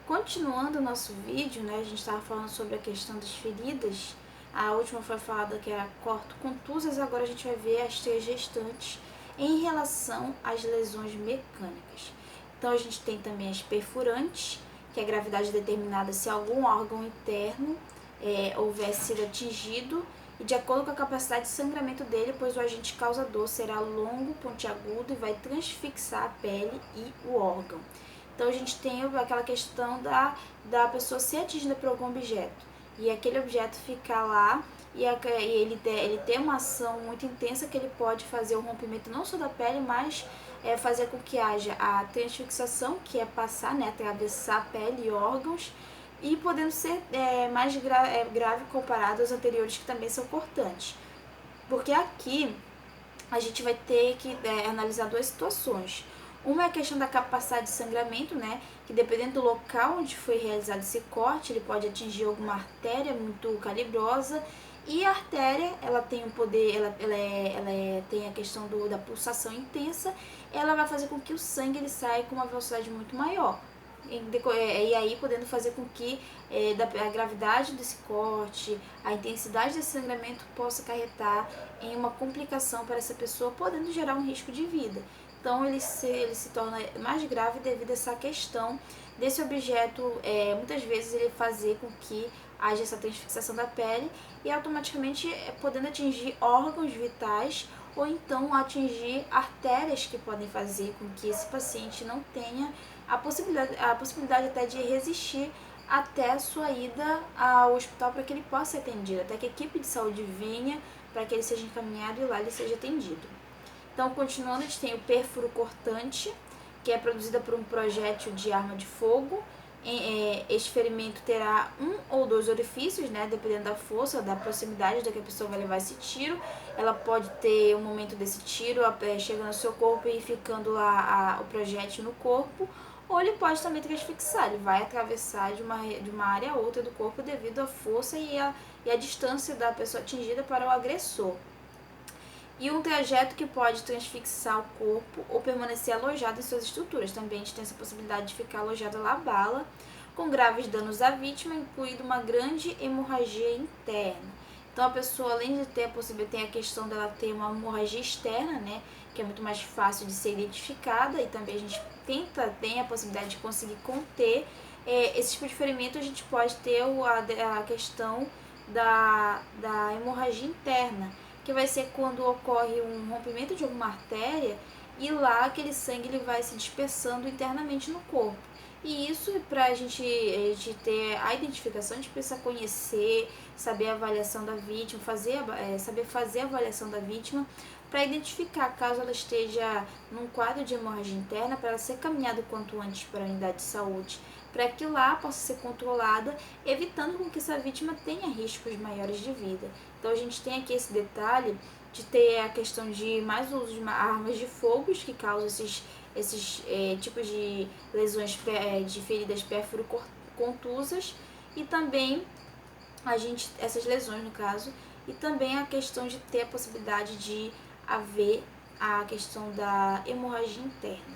Continuando o nosso vídeo, né, a gente estava falando sobre a questão das feridas. A última foi falada que era corto-contusas, agora a gente vai ver as teias restantes em relação às lesões mecânicas. Então a gente tem também as perfurantes, que é a gravidade determinada se algum órgão interno houver sido atingido e de acordo com a capacidade de sangramento dele, pois o agente causador será longo, pontiagudo e vai transfixar a pele e o órgão. Então a gente tem aquela questão da pessoa ser atingida por algum objeto e aquele objeto ficar lá e ele ter uma ação muito intensa que ele pode fazer o rompimento não só da pele, mas fazer com que haja a transfixação, que é passar, né, atravessar a pele e órgãos, e podendo ser mais grave comparado aos anteriores que também são cortantes. Porque aqui a gente vai ter que analisar duas situações. Uma é a questão da capacidade de sangramento, né? Que dependendo do local onde foi realizado esse corte, ele pode atingir alguma artéria muito calibrosa. E a artéria, ela tem um poder, tem a questão da pulsação intensa, ela vai fazer com que o sangue ele saia com uma velocidade muito maior. E aí podendo fazer com que a gravidade desse corte, a intensidade desse sangramento possa acarretar em uma complicação para essa pessoa, podendo gerar um risco de vida. Então ele se torna mais grave devido a essa questão desse objeto, muitas vezes ele fazer com que haja essa transfixação da pele e automaticamente podendo atingir órgãos vitais ou então atingir artérias que podem fazer com que esse paciente não tenha a possibilidade até de resistir até a sua ida ao hospital para que ele possa ser atendido, até que a equipe de saúde venha para que ele seja encaminhado e lá ele seja atendido. Então, continuando, a gente tem o pérfuro cortante, que é produzida por um projétil de arma de fogo. Este ferimento terá um ou dois orifícios, né, dependendo da força, da proximidade da que a pessoa vai levar esse tiro. Ela pode ter um momento desse tiro chegando ao seu corpo e ficando lá o projétil no corpo, ou ele pode também transfixar, ele vai atravessar de uma área a outra do corpo devido à força e à distância da pessoa atingida para o agressor. E um trajeto que pode transfixar o corpo ou permanecer alojado em suas estruturas. Também a gente tem essa possibilidade de ficar alojado lá a bala, com graves danos à vítima, incluindo uma grande hemorragia interna. Então a pessoa, além de ter a possibilidade, tem a questão dela ter uma hemorragia externa, né, que é muito mais fácil de ser identificada, e também a gente tem a possibilidade de conseguir conter esse tipo de ferimento. A gente pode ter a questão da hemorragia interna, que vai ser quando ocorre um rompimento de alguma artéria e lá aquele sangue ele vai se dispersando internamente no corpo. E isso, para a gente ter a identificação, a gente precisa conhecer, saber a avaliação da vítima, saber fazer a avaliação da vítima para identificar caso ela esteja num quadro de hemorragia interna, para ela ser caminhada o quanto antes para a unidade de saúde, para que lá possa ser controlada, evitando com que essa vítima tenha riscos maiores de vida. Então a gente tem aqui esse detalhe de ter a questão de mais uso de armas de fogo que causam esses tipos de lesões de feridas pérfuro-contusas e também essas lesões no caso, e também a questão de ter a possibilidade de haver a questão da hemorragia interna.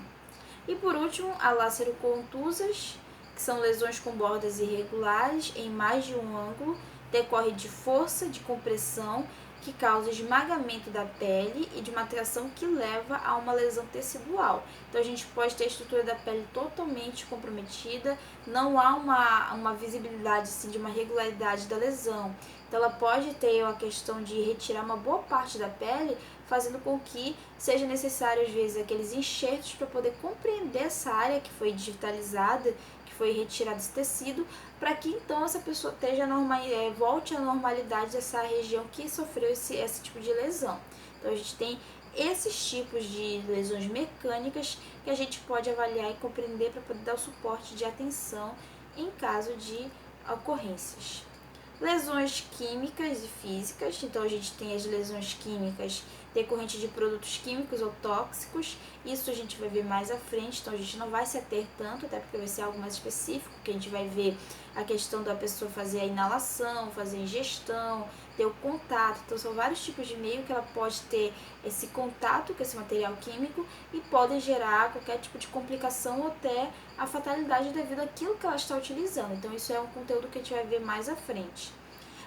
E por último, a lacero-contusas, que são lesões com bordas irregulares em mais de um ângulo, decorre de força de compressão que causa esmagamento da pele e de uma tração que leva a uma lesão tecidual. Então a gente pode ter a estrutura da pele totalmente comprometida, não há uma visibilidade assim, de uma regularidade da lesão. Então ela pode ter a questão de retirar uma boa parte da pele, fazendo com que seja necessário às vezes aqueles enxertos para poder compreender essa área que foi digitalizada, que foi retirado esse tecido, para que então essa pessoa volte à normalidade dessa região que sofreu esse tipo de lesão. Então a gente tem esses tipos de lesões mecânicas que a gente pode avaliar e compreender para poder dar o suporte de atenção em caso de ocorrências. Lesões químicas e físicas, então a gente tem as lesões químicas decorrente de produtos químicos ou tóxicos. Isso a gente vai ver mais à frente, então a gente não vai se ater tanto, até porque vai ser algo mais específico, que a gente vai ver a questão da pessoa fazer a inalação, fazer a ingestão, ter o contato. Então são vários tipos de meio que ela pode ter esse contato com esse material químico e podem gerar qualquer tipo de complicação ou até a fatalidade devido àquilo que ela está utilizando. Então isso é um conteúdo que a gente vai ver mais à frente.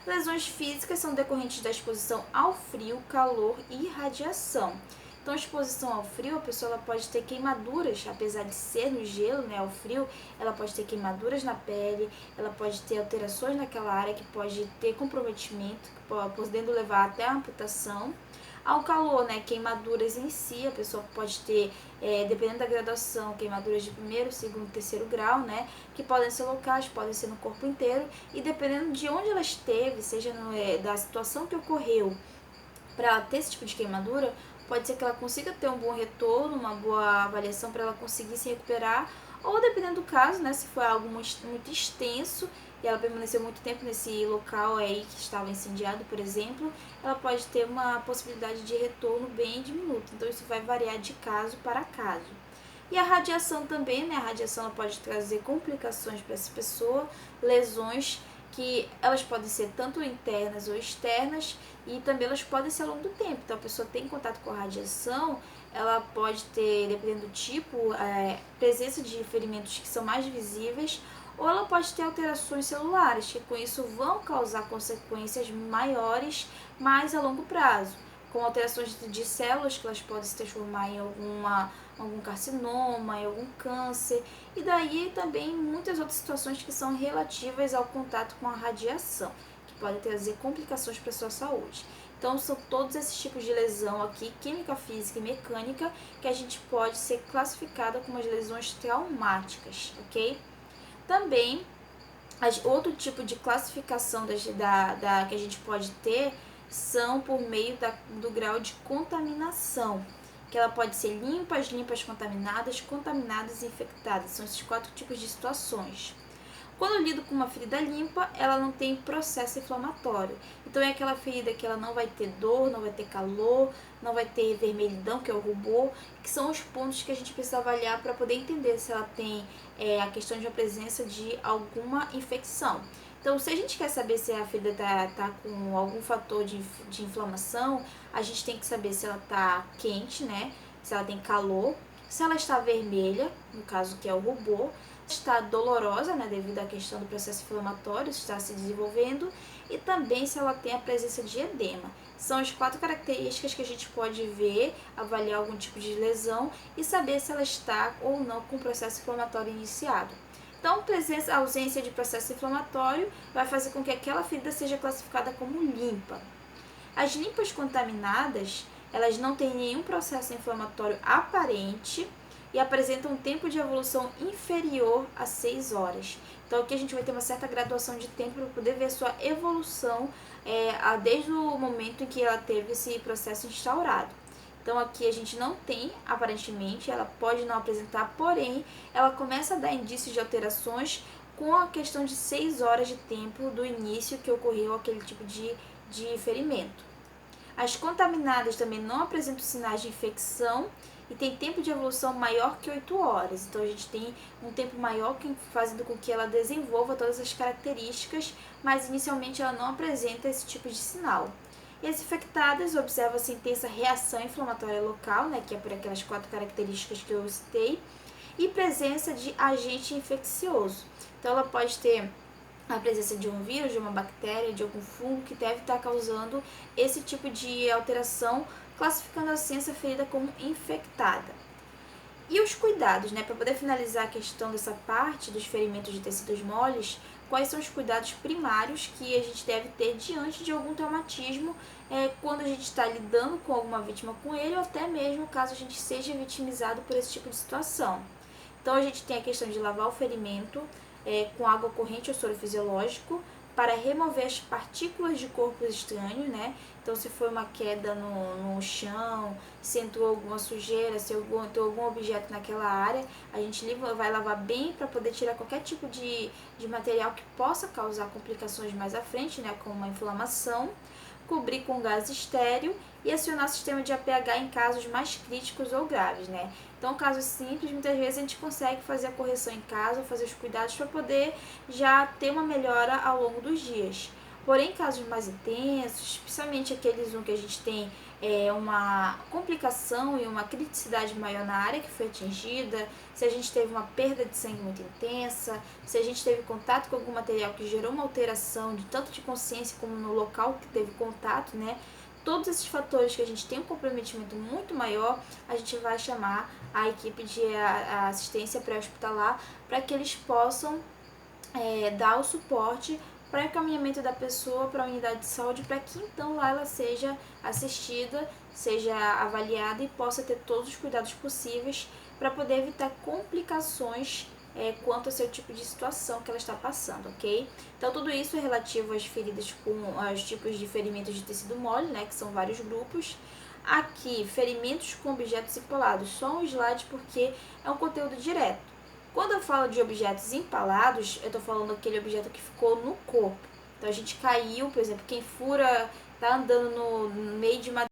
Lesões físicas são decorrentes da exposição ao frio, calor e radiação. Então, a exposição ao frio, a pessoa ela pode ter queimaduras, apesar de ser no gelo, né, ao frio, ela pode ter queimaduras na pele, ela pode ter alterações naquela área que pode ter comprometimento, podendo levar até a amputação. Ao calor, né, queimaduras em si, a pessoa pode ter, dependendo da graduação, queimaduras de primeiro, segundo, terceiro grau, né, que podem ser locais, podem ser no corpo inteiro, e dependendo de onde ela esteve, seja da situação que ocorreu, para ela ter esse tipo de queimadura, pode ser que ela consiga ter um bom retorno, uma boa avaliação para ela conseguir se recuperar, ou dependendo do caso, né, se for algo muito extenso e ela permaneceu muito tempo nesse local aí que estava incendiado, por exemplo, ela pode ter uma possibilidade de retorno bem diminuta. Então isso vai variar de caso para caso. E a radiação também, né? A radiação ela pode trazer complicações para essa pessoa, lesões que elas podem ser tanto internas ou externas e também elas podem ser ao longo do tempo. Então a pessoa tem contato com a radiação, ela pode ter, dependendo do tipo, presença de ferimentos que são mais visíveis, ou ela pode ter alterações celulares, que com isso vão causar consequências maiores, mais a longo prazo, com alterações de células que elas podem se transformar em algum carcinoma, em algum câncer, e daí também muitas outras situações que são relativas ao contato com a radiação, que podem trazer complicações para a sua saúde. Então são todos esses tipos de lesão aqui, química, física e mecânica, que a gente pode ser classificada como as lesões traumáticas, ok? Também, outro tipo de classificação que a gente pode ter são por meio do grau de contaminação, que ela pode ser limpas, contaminadas e infectadas. São esses 4 tipos de situações. Quando eu lido com uma ferida limpa, ela não tem processo inflamatório. Então é aquela ferida que ela não vai ter dor, não vai ter calor, não vai ter vermelhidão, que é o rubor, que são os pontos que a gente precisa avaliar para poder entender se ela tem a questão de uma presença de alguma infecção. Então, se a gente quer saber se a ferida tá com algum fator de inflamação, a gente tem que saber se ela está quente, né? Se ela tem calor, se ela está vermelha, no caso que é o rubor, está dolorosa, né, devido à questão do processo inflamatório, está se desenvolvendo, e também se ela tem a presença de edema. São as 4 características que a gente pode ver, avaliar algum tipo de lesão e saber se ela está ou não com o processo inflamatório iniciado. Então, a ausência de processo inflamatório vai fazer com que aquela ferida seja classificada como limpa. As limpas contaminadas, elas não têm nenhum processo inflamatório aparente e apresentam um tempo de evolução inferior a 6 horas. Então aqui a gente vai ter uma certa graduação de tempo para poder ver sua evolução desde o momento em que ela teve esse processo instaurado. Então aqui a gente não tem, aparentemente, ela pode não apresentar, porém ela começa a dar indícios de alterações com a questão de 6 horas de tempo do início que ocorreu aquele tipo de ferimento. As contaminadas também não apresentam sinais de infecção e tem tempo de evolução maior que 8 horas. Então a gente tem um tempo maior fazendo com que ela desenvolva todas as características, mas inicialmente ela não apresenta esse tipo de sinal. E as infectadas observam-se intensa reação inflamatória local, né, que é por aquelas 4 características que eu citei, e presença de agente infeccioso. Então ela pode ter a presença de um vírus, de uma bactéria, de algum fungo que deve estar causando esse tipo de alteração, classificando assim essa ferida como infectada. E os cuidados, né? Para poder finalizar a questão dessa parte dos ferimentos de tecidos moles, quais são os cuidados primários que a gente deve ter diante de algum traumatismo quando a gente está lidando com alguma vítima com ele, ou até mesmo caso a gente seja vitimizado por esse tipo de situação. Então a gente tem a questão de lavar o ferimento com água corrente ou soro fisiológico para remover as partículas de corpos estranhos, né? Então, se foi uma queda no chão, se entrou alguma sujeira, se entrou algum objeto naquela área, a gente vai lavar bem para poder tirar qualquer tipo de material que possa causar complicações mais à frente, né? Como uma inflamação. cobrir com gás estéril e acionar o sistema de APH em casos mais críticos ou graves, né? Então, casos simples, muitas vezes a gente consegue fazer a correção em casa, fazer os cuidados para poder já ter uma melhora ao longo dos dias. Porém, casos mais intensos, especialmente aqueles que a gente tem uma complicação e uma criticidade maior na área que foi atingida, se a gente teve uma perda de sangue muito intensa, se a gente teve contato com algum material que gerou uma alteração de tanto de consciência como no local que teve contato, né? Todos esses fatores que a gente tem um comprometimento muito maior, a gente vai chamar a equipe de assistência pré-hospitalar para que eles possam dar o suporte para o encaminhamento da pessoa para a unidade de saúde, para que então lá ela seja assistida, seja avaliada e possa ter todos os cuidados possíveis para poder evitar complicações quanto ao seu tipo de situação que ela está passando, ok? Então tudo isso é relativo às feridas aos tipos de ferimentos de tecido mole, né, que são vários grupos. Aqui, ferimentos com objetos empalados, só um slide porque é um conteúdo direto. Quando eu falo de objetos empalados, eu estou falando daquele objeto que ficou no corpo. Então a gente caiu, por exemplo, quem fura, tá andando no meio de uma